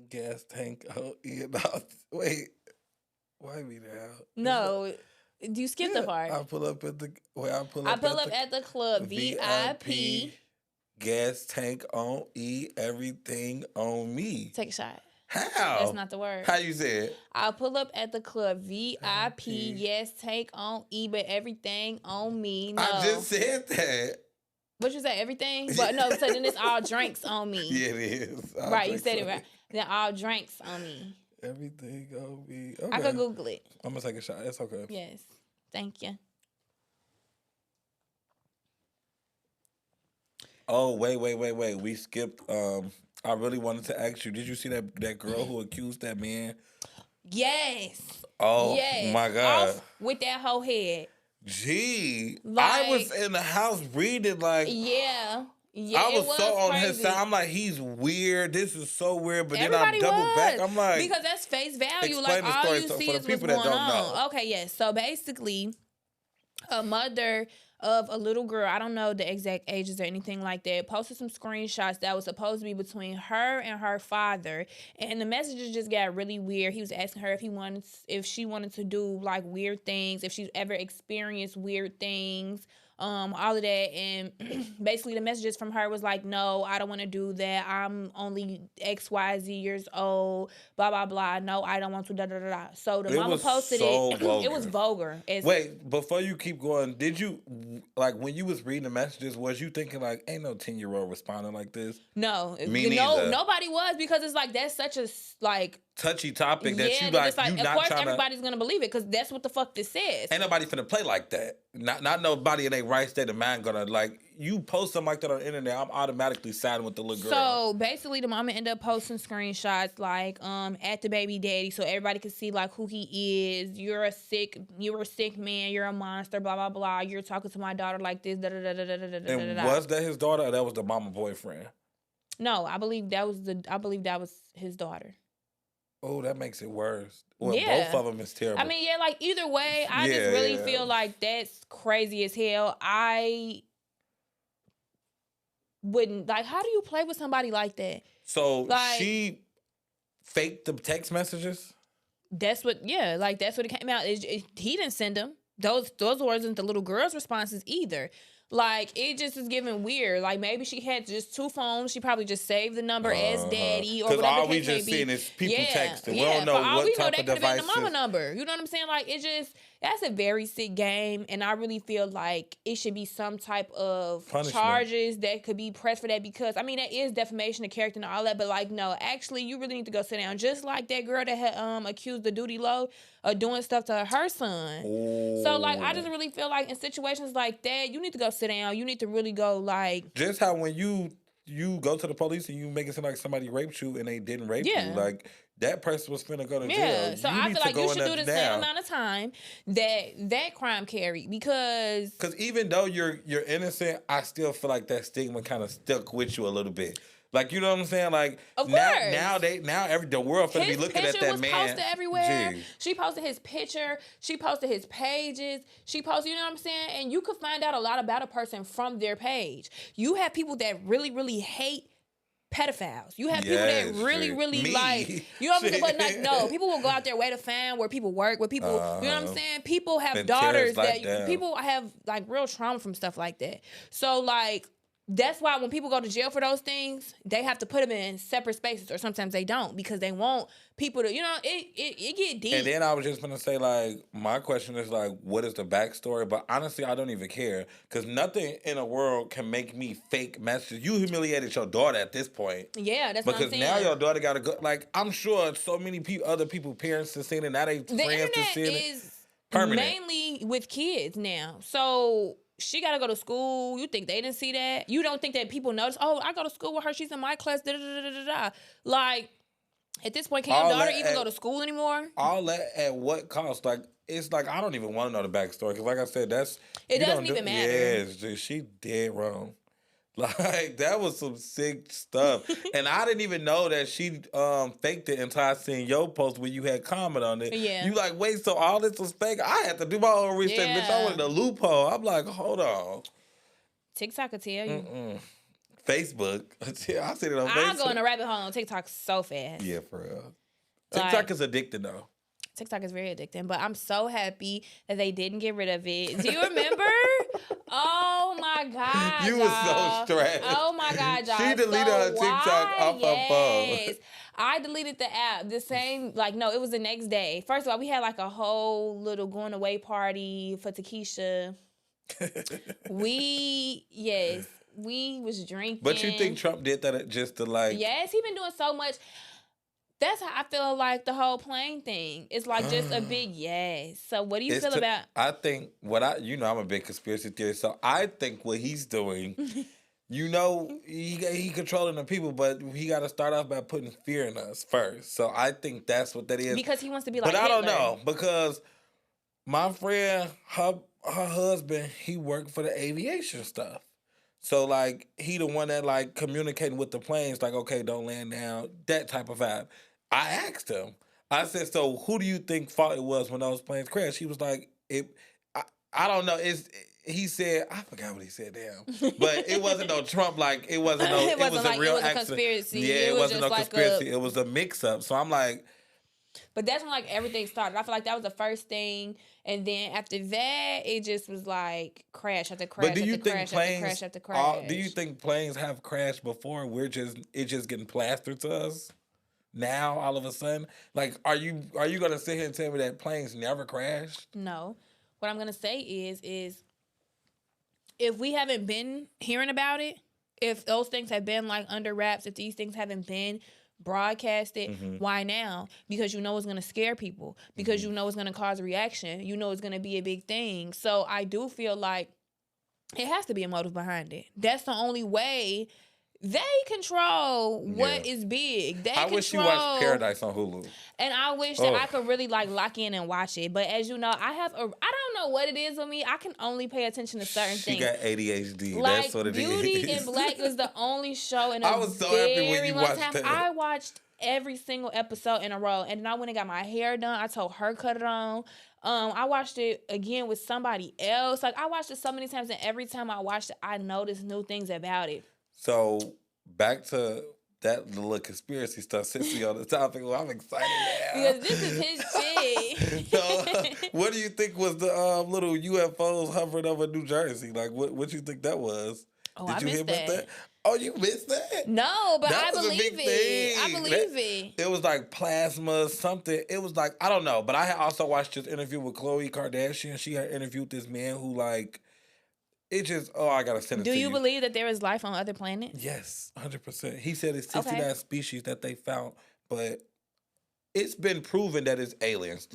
Gas tank. Oh, yeah, no, wait. Why me now? No, do you skip the part? I pull up at the. Wait, I pull I up. pull up at the club, VIP. Gas tank on E. Everything on me. Take a shot. How? That's not the word. How you say it? I'll pull up at the club. VIP. Yes, take on E, but everything on me. No. I just said that. What you say? Everything? But no, so then it's all drinks on me. Yeah, it is. Right, you said it right. Then all drinks on me. Everything on me. Okay. I could Google it. I'm going to take a shot. It's okay. Yes. Thank you. Oh, wait. We skipped. I really wanted to ask you, did you see that girl who accused that man? Yes. Oh, yes. my God. Off with that whole head. Gee. I was in the house reading like... Yeah. I was so on crazy. his side. I'm like, he's weird. This is so weird. But Everybody then I double back. I'm like... Because that's face value. Explain like, the all story you for see the is people what's that going don't on. know. Okay, yes. So basically, a mother of a little girl, I don't know the exact ages or anything like that, posted some screenshots that was supposed to be between her and her father, and the messages just got really weird. He was asking her if she wanted to do like weird things, if she's ever experienced weird things, all of that, and basically the messages from her was like, no, I don't want to do that. I'm only XYZ years old, blah, blah, blah. No, I don't want to, da, da, da, da. So the mama posted it. Vulgar. It was vulgar. Wait, before you keep going, did you, like, when you was reading the messages, was you thinking, like, ain't no 10-year-old responding like this? No. Me neither. Nobody was, because it's like, that's such a, like... touchy topic that you like, you of not course trying everybody's gonna believe it, because that's what the fuck this says. Ain't nobody finna play like that. Not nobody in their right state of mind gonna, like, you post something like that on the internet, I'm automatically siding with the little girl. So basically the mama ended up posting screenshots like at the baby daddy, so everybody could see like who he is. You're a sick man, you're a monster, blah blah blah. You're talking to my daughter like this, da da da da da da da. And was that his daughter or that was the mama boyfriend? No, I believe that was his daughter. Oh, that makes it worse. Well, yeah. both of them is terrible. I mean, yeah, like either way, I just really feel like that's crazy as hell. I wouldn't, like, how do you play with somebody like that? So like, she faked the text messages? That's what it came out. He didn't send them. Those wasn't the little girl's responses either. Like, it just is giving weird. Like, maybe she had just two phones. She probably just saved the number as daddy or whatever. Because all we just seen is people texting. We don't know what type of devices. That could have been the mama number. You know what I'm saying? Like, that's a very sick game. And I really feel like it should be some type of charges that could be pressed for that. Because, I mean, that is defamation of character and all that. But, like, no, actually, you really need to go sit down. Just like that girl that had accused the duty load of doing stuff to her son. Ooh. So, like, I just really feel like in situations like that, you need to go sit down. You need to really go, like... Just how when you go to the police and you make it seem like somebody raped you and they didn't rape you. Like, that person was finna go to jail. Yeah, so I feel like you should do the same amount of time that crime carried, because... Because even though you're innocent, I still feel like that stigma kind of stuck with you a little bit. Like, you know what I'm saying? Like, of now the world finna be looking at that man. His picture was posted everywhere. She posted his picture. She posted his pages. She posted, you know what I'm saying? And you could find out a lot about a person from their page. You have people that really, really hate pedophiles. You have people that really, really like, you know what I'm saying? But like, no, people will go out their way to find where people work, where people, you know what I'm saying? People have daughters people have like real trauma from stuff like that. So like, that's why when people go to jail for those things, they have to put them in separate spaces, or sometimes they don't, because they want people to, you know, it get deep. And then I was just gonna say, like, my question is like, what is the backstory? But honestly, I don't even care, because nothing in the world can make me fake messages. You humiliated your daughter at this point. Yeah, that's what I'm saying. Because now your daughter gotta go. Like, I'm sure so many other people, parents, have seen it. Now they friends have seen it. The internet is mainly with kids now, so. She got to go to school. You think they didn't see that? You don't think that people notice, oh, I go to school with her. She's in my class. Da, da, da, da, da, da. Like, at this point, can your daughter even go to school anymore? All that at what cost? Like, it's like, I don't even want to know the backstory. Because like I said, it doesn't even matter. Yes, she dead wrong. Like, that was some sick stuff. And I didn't even know that she faked it until I seen your post where you had comment on it. Yeah. You like, wait, so all this was fake? I had to do my own research. Yeah. Bitch, I wanted a loophole. I'm like, hold on. TikTok will tell you. Facebook. I seen it on Facebook. I'll go in a rabbit hole on TikTok so fast. Yeah, for real. TikTok is addicting, though. TikTok is very addicting, but I'm so happy that they didn't get rid of it. Do you remember? Oh Oh my God, You y'all. was so stressed. Oh my God, y'all. She deleted her TikTok off her phone. I deleted the app the same, like, no, it was the next day. First of all, we had like a whole little going away party for Takesha. We was drinking. But you think Trump did that just to like... Yes, he been doing so much. That's how I feel like the whole plane thing. It's like just a big yes. So what do you feel about... I think I'm a big conspiracy theorist, so I think what he's doing, he controlling the people, but he got to start off by putting fear in us first. So I think that's what that is. Because he wants to be like But Hitler. I don't know, because my friend, her husband, he worked for the aviation stuff. So, like, he the one that, like, communicating with the planes, like, okay, don't land down, that type of vibe. I asked him. I said, so who do you think fault it was when those planes crashed? He was like, I don't know. He said, I forgot what he said, damn. But it wasn't no Trump, like, it wasn't no, it was a real accident. Conspiracy. Yeah, it wasn't no conspiracy. It was a mix-up. So I'm like... But that's when, like, everything started. I feel like that was the first thing. And then after that, it just was like crash after crash but do you after think crash planes, after crash after crash. do you think planes have crashed before? It's just getting plastered to us now all of a sudden? Like, are you gonna sit here and tell me that planes never crashed? No. What I'm gonna say is if we haven't been hearing about it, if those things have been like under wraps, if these things haven't been broadcasted, why now? Because you know it's going to scare people, because you know it's going to cause a reaction, you know it's going to be a big thing. So I do feel like it has to be a motive behind it. That's the only way. They control what is big. I wish you watched Paradise on Hulu. And I wish that I could really like lock in and watch it. But as you know, I don't know what it is with me. I can only pay attention to certain things. She got ADHD. Like, that's what it Beauty is. in Black was the only show in a I was so happy when you watched that. I watched every single episode in a row. And then I went and got my hair done. I told her cut it on. I watched it again with somebody else. Like, I watched it so many times, and every time I watched it, I noticed new things about it. So, back to that little conspiracy stuff, since we on the topic, well, I'm excited now. Because this is his thing. So, what do you think was the little UFOs hovering over New Jersey? Like, what you think that was? Oh, Did I you missed hear that. about that? Oh, you missed that? No, but that I was believe a big it. thing. I believe it. It was like plasma, something. It was like, I don't know. But I had also watched this interview with Khloe Kardashian. She had interviewed this man who, like, it just, I got to send it to you. Do you believe that there is life on other planets? Yes, 100%. He said it's 69 species that they found, but it's been proven that it's aliens.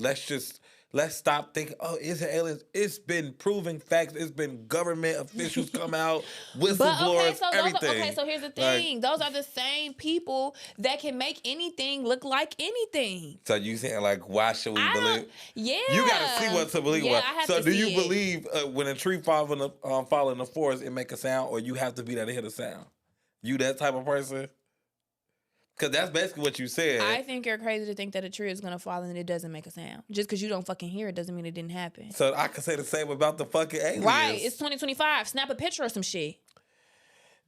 Let's stop thinking, is it aliens? It's been proven facts. It's been government officials come out, whistleblowers, everything. So here's the thing. Those are the same people that can make anything look like anything. So you saying, like, why should we believe? Yeah. You got to see what to believe. Yeah, I have so to do see you it. believe when a tree fall in the forest, it make a sound, or you have to be there to hear the sound? You that type of person? Because that's basically what you said. I think you're crazy to think that a tree is going to fall and it doesn't make a sound. Just because you don't fucking hear it doesn't mean it didn't happen. So I could say the same about the fucking aliens. Right. It's 2025. Snap a picture of some shit.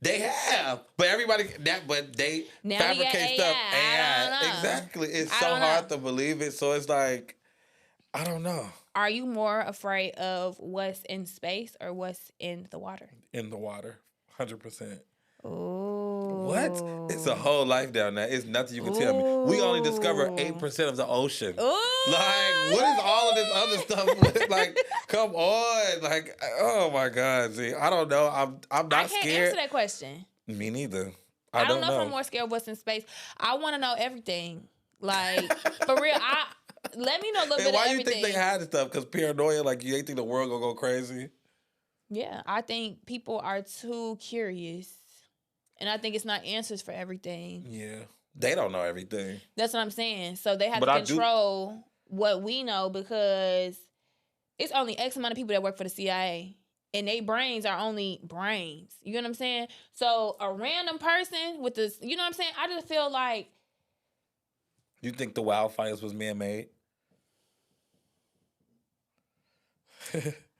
They have. But everybody, they now fabricate stuff. AI. Exactly. It's so hard to believe it. So it's like, I don't know. Are you more afraid of what's in space or what's in the water? In the water. 100%. Ooh. What? It's a whole life down there. It's nothing you can tell me. We only discover 8% of the ocean. Ooh. Like, what is all of this other stuff? Like, come on. Like, oh my God. See, I don't know. I'm not scared. I can't answer that question. Me neither. I don't know if I'm more scared of what's in space. I want to know everything. Like, for real, let me know a little bit of everything. Why you think they hide stuff? Because paranoia, like, you ain't think the world gonna go crazy? Yeah, I think people are too curious. And I think it's not answers for everything. Yeah. They don't know everything. That's what I'm saying. So they have to control what we know, because it's only X amount of people that work for the CIA. And they brains are only brains. You know what I'm saying? So a random person with this, you know what I'm saying? I just feel like... You think the wildfires was man-made?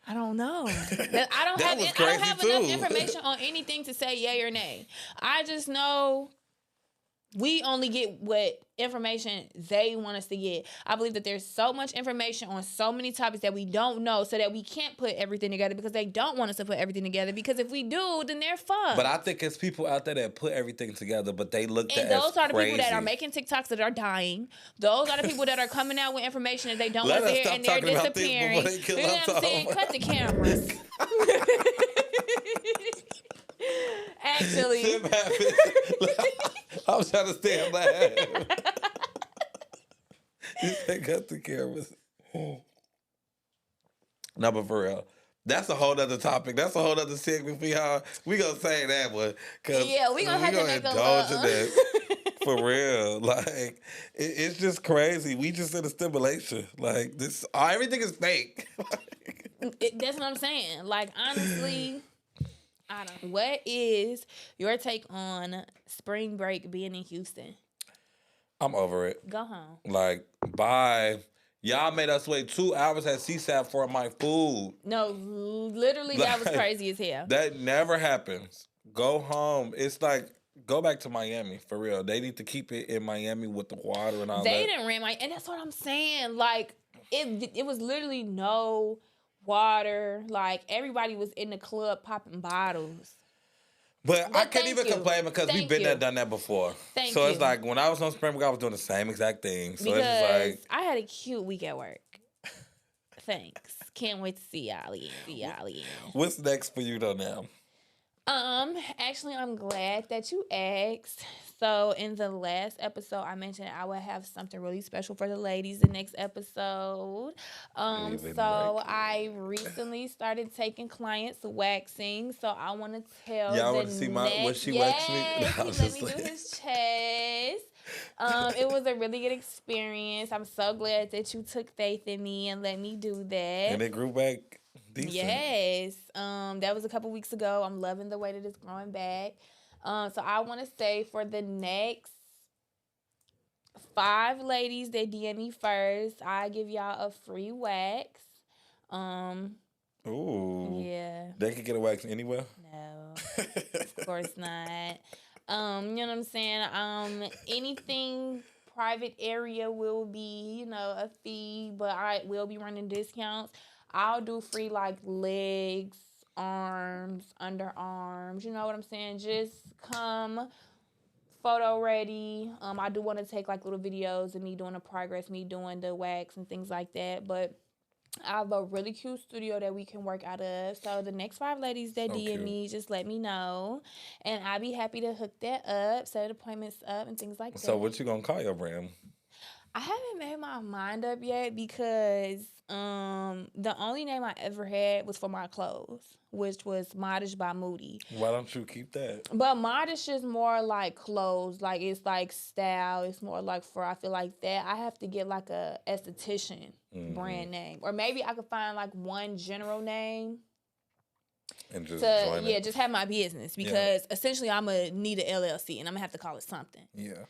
I don't know. I don't have enough information on anything to say yay or nay. I just know We only get what information they want us to get. I believe that there's so much information on so many topics that we don't know, so that we can't put everything together because they don't want us to put everything together. Because if we do, then they're fucked. But I think it's people out there that put everything together, but they look at and those are the crazy. people that are making TikToks that are dying. Those are the people that are coming out with information that they don't Let want to us hear, stop and they're talking about this disappearing. before they kill You know us what I'm saying? all. Cut the cameras. Actually, I'm trying to stay alive. You said cut the cameras. No, but for real. That's a whole other topic. That's a whole other segment for y'all. We gonna say that one. Yeah, we gonna have to make indulge in that. For real. Like, it's just crazy. We just in a stimulation. Like, this, everything is fake. That's what I'm saying. Like, honestly, I don't. What is your take on spring break being in Houston? I'm over it. Go home. Like, bye. Y'all made us wait 2 hours at CSAP for my food. No, literally, that was crazy as hell. That never happens. Go home. It's like, go back to Miami, for real. They need to keep it in Miami with the water and all that. They didn't rent and that's what I'm saying. Like, it was literally no water. Like, everybody was in the club popping bottles. But I can't even complain because we've been there, done that before. So it's like, when I was on spring break, I was doing the same exact thing. So because it's just like, I had a cute week at work. Thanks. Can't wait to see y'all again. What's next for you though now? Actually, I'm glad that you asked. So in the last episode, I mentioned I would have something really special for the ladies the next episode. So I recently started taking clients waxing. So I want to tell y'all want to see what she waxed me? No, let me do his chest. It was a really good experience. I'm so glad that you took faith in me and let me do that. And it grew back decent. Yes. That was a couple weeks ago. I'm loving the way that it's growing back. So I want to say for the next 5 ladies that DM me first, I give y'all a free wax. Ooh. Yeah. They could get a wax anywhere? No. Of course not. You know what I'm saying? Anything private area will be, a fee, but I will be running discounts. I'll do free like legs, arms, underarms. You know what I'm saying? Just come photo ready. I do want to take like little videos of me doing the progress, me doing the wax and things like that. But I have a really cute studio that we can work out of. So the next 5 ladies that DM me, just let me know. And I'll be happy to hook that up, set appointments up and things like that. So what you gonna call your brand? I haven't made my mind up yet because the only name I ever had was for my clothes, which was Modish by Moody. Why don't you keep that? But Modish is more like clothes, like it's like style. It's more like I feel like that. I have to get like a esthetician brand name, or maybe I could find like one general name. And just join it. Just have my business because essentially I'm gonna need an LLC and I'm gonna have to call it something. Yeah.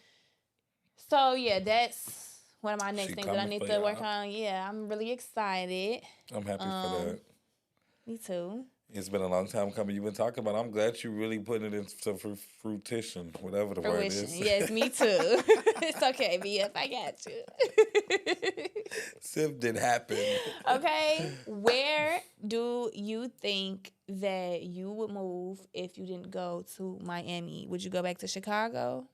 So that's one of my next things that I need to work on. Yeah, I'm really excited. I'm happy for that. Me too. It's been a long time coming. You've been talking about it. I'm glad you really putting it into fruition, whatever the word is. Yes, me too. It's okay, BF. I got you. Sip did happen. Okay, where do you think that you would move if you didn't go to Miami? Would you go back to Chicago?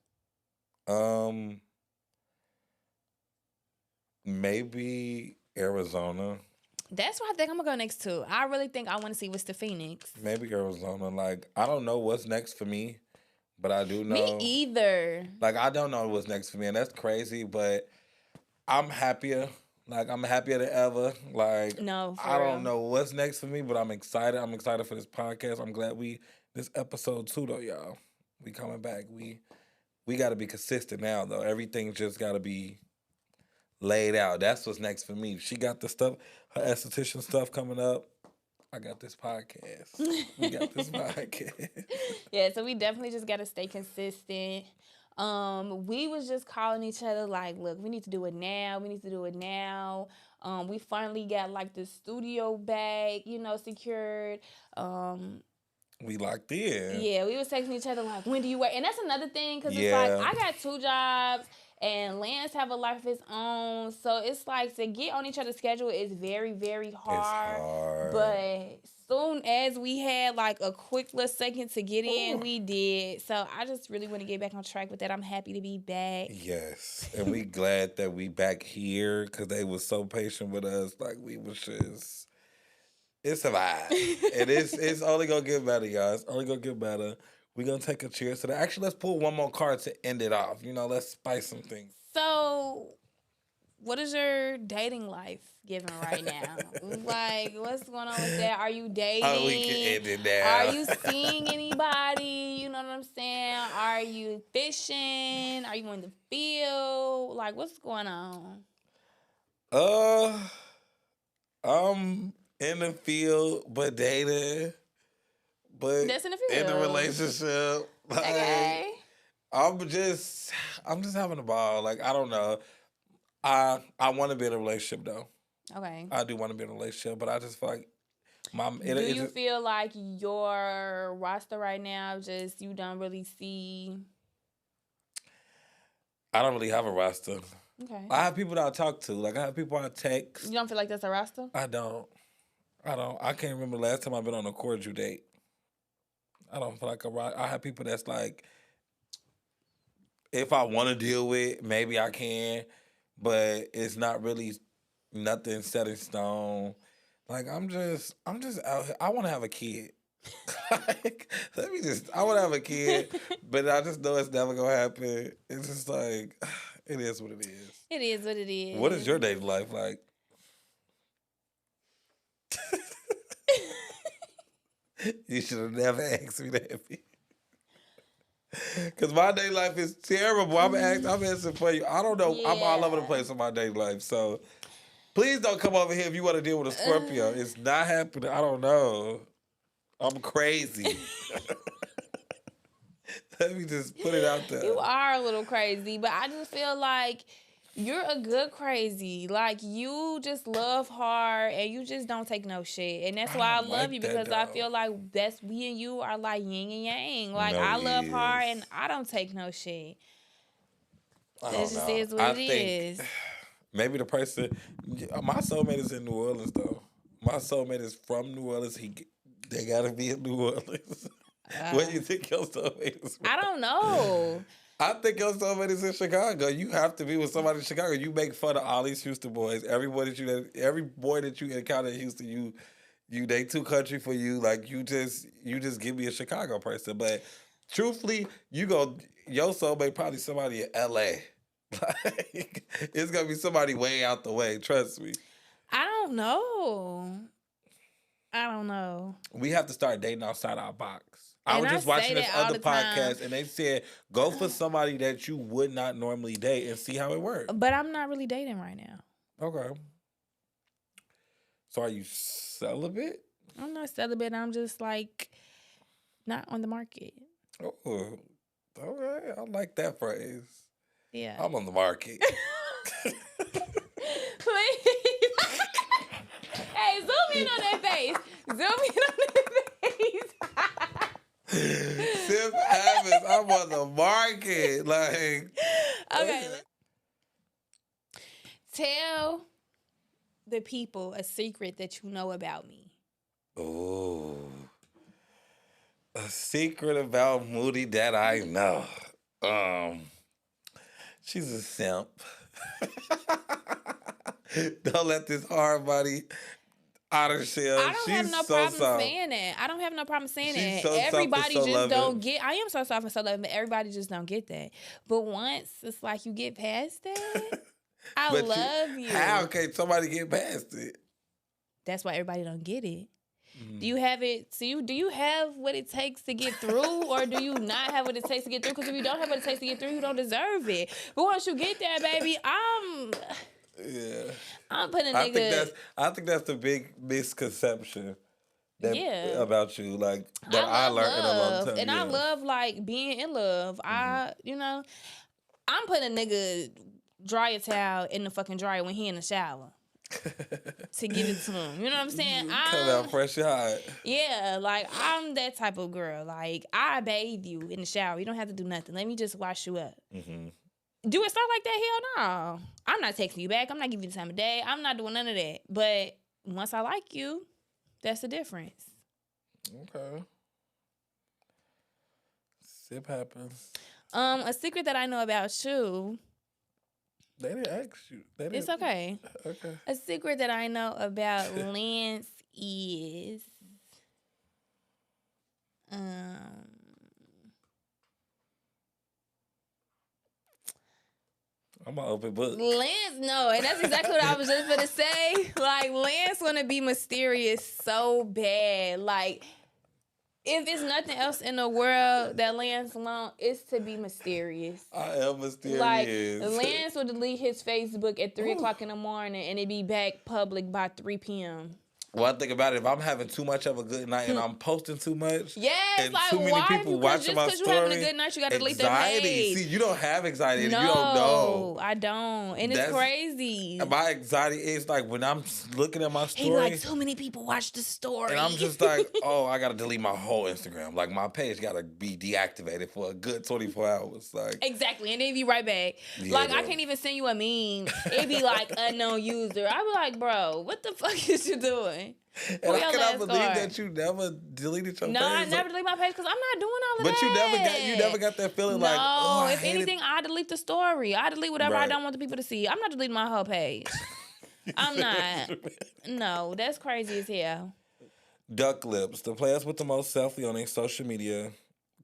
Maybe Arizona. That's where I think I'm gonna go next too. I really think I want to see what's the Phoenix. Maybe Arizona. Like, I don't know what's next for me, but I do know. Me either. Like, I don't know what's next for me, and that's crazy. But I'm happier. Like, I'm happier than ever. Like, no, I don't know what's next for me, but I'm excited. I'm excited for this podcast. I'm glad this episode 2 though, y'all. We coming back. We got to be consistent now though. Everything just got to be laid out. That's what's next for me. She got the stuff, her esthetician stuff coming up. I got this podcast. We got this podcast. Yeah, so we definitely just got to stay consistent. We was just calling each other like, look, we need to do it now. We need to do it now. We finally got like the studio bag, secured. We locked in. Yeah, we was texting each other like, when do you work? And that's another thing, because it's Yeah. like, I got 2 jobs, and Lance have a life of his own. So it's like, to get on each other's schedule is very, very hard. It's hard. But soon as we had like a quick little second to get in, we did. So I just really want to get back on track with that. I'm happy to be back. Yes. And we glad that we back here, because they was so patient with us. Like, we was just... It's a vibe. And it's only going to get better, y'all. It's only going to get better. We're going to take a cheers to that. Actually, let's pull one more card to end it off. You know, let's spice some things. So, what is your dating life giving right now? Like, what's going on with that? Are you dating? Oh, we can end it now. Are you seeing anybody? You know what I'm saying? Are you fishing? Are you in the field? Like, what's going on? In the field, but dating. But that's in the field. In a relationship. Like, okay. I'm just having a ball. Like, I don't know. I want to be in a relationship though. Okay. I do want to be in a relationship, but I just feel like do you feel like your roster right now just you don't really see? I don't really have a roster. Okay. I have people that I talk to. Like, I have people I text. You don't feel like that's a roster? I don't. I can't remember the last time I've been on a cordial date. I don't feel like I have people that's like, if I want to deal with, maybe I can, but it's not really nothing set in stone. Like, I'm just out here. I want to have a kid. Like, I want to have a kid, but I just know it's never going to happen. It's just like, it is what it is. It is what it is. What is your dating life like? You should have never asked me that. Because my dating life is terrible. I'm answering for you. I don't know. Yeah. I'm all over the place with my dating life. So please don't come over here if you want to deal with a Scorpio. It's not happening. I don't know. I'm crazy. Let me just put it out there. You are a little crazy, but I just feel like you're a good crazy. Like, you just love hard and you just don't take no shit. And that's why I love you, because I feel like we and you are like yin and yang. Like, I love hard and I don't take no shit. That just is what it is. Maybe the person, my soulmate is in New Orleans though. My soulmate is from New Orleans. They gotta be in New Orleans. What do you think your soulmate is from? I don't know. I think your soulmate is in Chicago. You have to be with somebody in Chicago. You make fun of all these Houston boys. Every boy that you encounter in Houston, they too country for you. Like, you just give me a Chicago person. But truthfully, your soulmate probably somebody in LA. Like, it's gonna be somebody way out the way. Trust me. I don't know. We have to start dating outside our box. I was just watching this other podcast, and they said, go for somebody that you would not normally date and see how it works. But I'm not really dating right now. Okay. So are you celibate? I'm not celibate. I'm just, like, not on the market. Oh, okay. I like that phrase. Yeah. I'm on the market. Please. Hey, zoom in on that face. Sim Evans, I'm on the market. Like, okay. Tell the people a secret that you know about me. Oh, a secret about Moody that I know. She's a simp. Don't let this hard body out of shell. I don't have no problem saying that. I don't have no problem saying that. So everybody just don't get. I am so soft and so loving, but everybody just don't get that. But once it's like you get past that, I love you. How can somebody get past it? That's why everybody don't get it. Do you have it? So do you have what it takes to get through, or do you not have what it takes to get through? Because if you don't have what it takes to get through, you don't deserve it. But once you get there, baby, I'm putting a nigga. I think that's the big misconception about you, like that I learned in a long time. And I love like being in love. I'm putting a nigga dryer towel in the fucking dryer when he in the shower. to give it to him. You know what I'm saying? Come out fresh hot. Yeah, like I'm that type of girl. Like I bathe you in the shower. You don't have to do nothing. Let me just wash you up. Mm-hmm. Do it start like that? Hell no. I'm not texting you back. I'm not giving you the time of day. I'm not doing none of that. But once I like you, that's the difference. Okay. Sip happens. A secret that I know about you. They didn't ask you. It's okay. Okay. A secret that I know about Lance is I'm an open book. Lance, no, and that's exactly what I was just gonna say. Like, Lance wanna be mysterious so bad. Like, if it's nothing else in the world that Lance wants, it's to be mysterious. I am mysterious. Like, Lance would delete his Facebook at 3 o'clock in the morning and it'd be back public by 3 p.m. Well, I think about it. If I'm having too much of a good night and I'm posting too much, yes, and like too many why? people watching my story, just because you're having a good night, you got to delete the page. See, you don't have anxiety. And no, you don't know. I don't, and it's crazy. My anxiety is like when I'm looking at my story. He like too many people watch the story, and I'm just like, oh, I got to delete my whole Instagram. Like my page got to be deactivated for a good 24 hours. Like exactly, and then be right back. Yeah, like I can't even send you a meme. It'd be like unknown user. I'd be like, bro, what the fuck is you doing? And I cannot believe that you never deleted your page. No, I never deleted my page because I'm not doing all of that. But you never got that feeling like, oh, if anything, I delete the story. I delete whatever I don't want the people to see. I'm not deleting my whole page. I'm not. No, that's crazy as hell. Duck lips. The players with the most selfie on their social media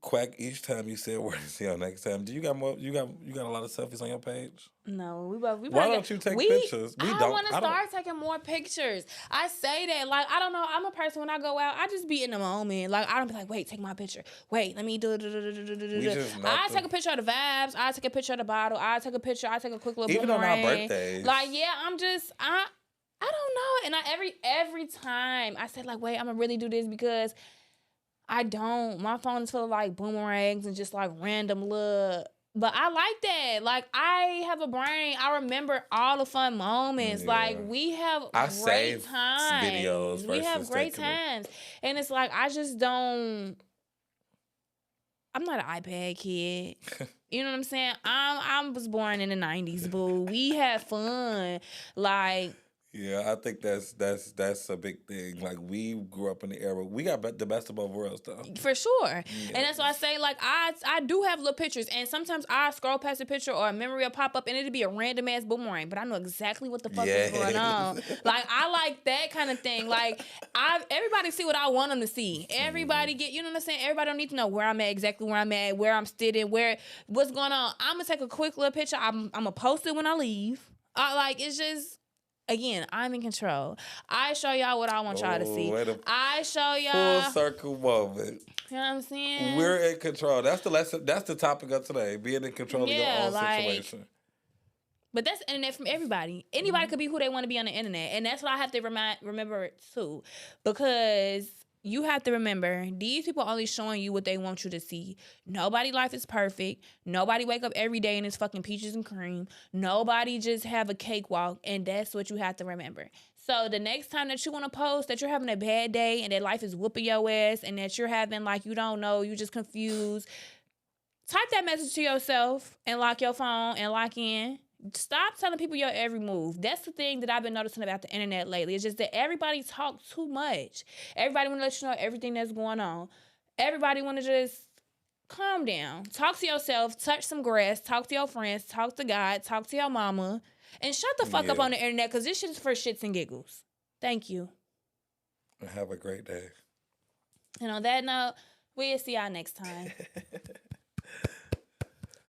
quack each time you say a word to see you next time. Do you got more? You got a lot of selfies on your page? No, we both. Why don't you take pictures? I want to start taking more pictures. I say that like I don't know. I'm a person when I go out, I just be in the moment. Like I don't be like, wait, take my picture. Wait, let me do. I take a picture of the vibes. I take a picture of the bottle. I take a picture. I take a quick little. Even boomerang. on our birthdays. Like I'm just I don't know. And every time I say like, wait, I'm gonna really do this because. I don't. My phone is full of like boomerangs and just like random look. But I like that. Like I have a brain. I remember all the fun moments. Yeah. Like we have great times. Videos we have great times. And it's like I just don't. I'm not an iPad kid. You know what I'm saying? I was born in the 90s, boo. We had fun. Like. Yeah, I think that's a big thing. Like we grew up in the era, we got the best of both worlds, though. For sure, yeah. And that's why I say like I do have little pictures, and sometimes I scroll past a picture or a memory will pop up, and it'll be a random ass boomerang, but I know exactly what the fuck is going on. Like I like that kind of thing. Like everybody see what I want them to see. Everybody get, you know what I'm saying? Everybody don't need to know where I'm at, exactly where I'm at, where I'm sitting, what's going on. I'm gonna take a quick little picture. I'm gonna post it when I leave. It's just. Again, I'm in control. I show y'all what I want y'all to see. I show y'all full circle moment. You know what I'm saying? We're in control. That's the lesson. That's the topic of today. Being in control of your own situation. But that's the internet from everybody. Anybody could be who they want to be on the internet, and that's what I have to remember too, because. You have to remember, these people only showing you what they want you to see. Nobody's life is perfect. Nobody wake up every day and it's fucking peaches and cream. Nobody just have a cakewalk, and that's what you have to remember. So the next time that you want to post that you're having a bad day and that life is whooping your ass and that you're having like you don't know, you just confused, type that message to yourself and lock your phone and lock in. Stop telling people your every move. That's the thing that I've been noticing about the internet lately. It's just that everybody talks too much. Everybody want to let you know everything that's going on. Everybody want to just calm down. Talk to yourself. Touch some grass. Talk to your friends. Talk to God. Talk to your mama. And shut the fuck up on the internet because this shit is for shits and giggles. Thank you. Have a great day. And on that note, we'll see y'all next time.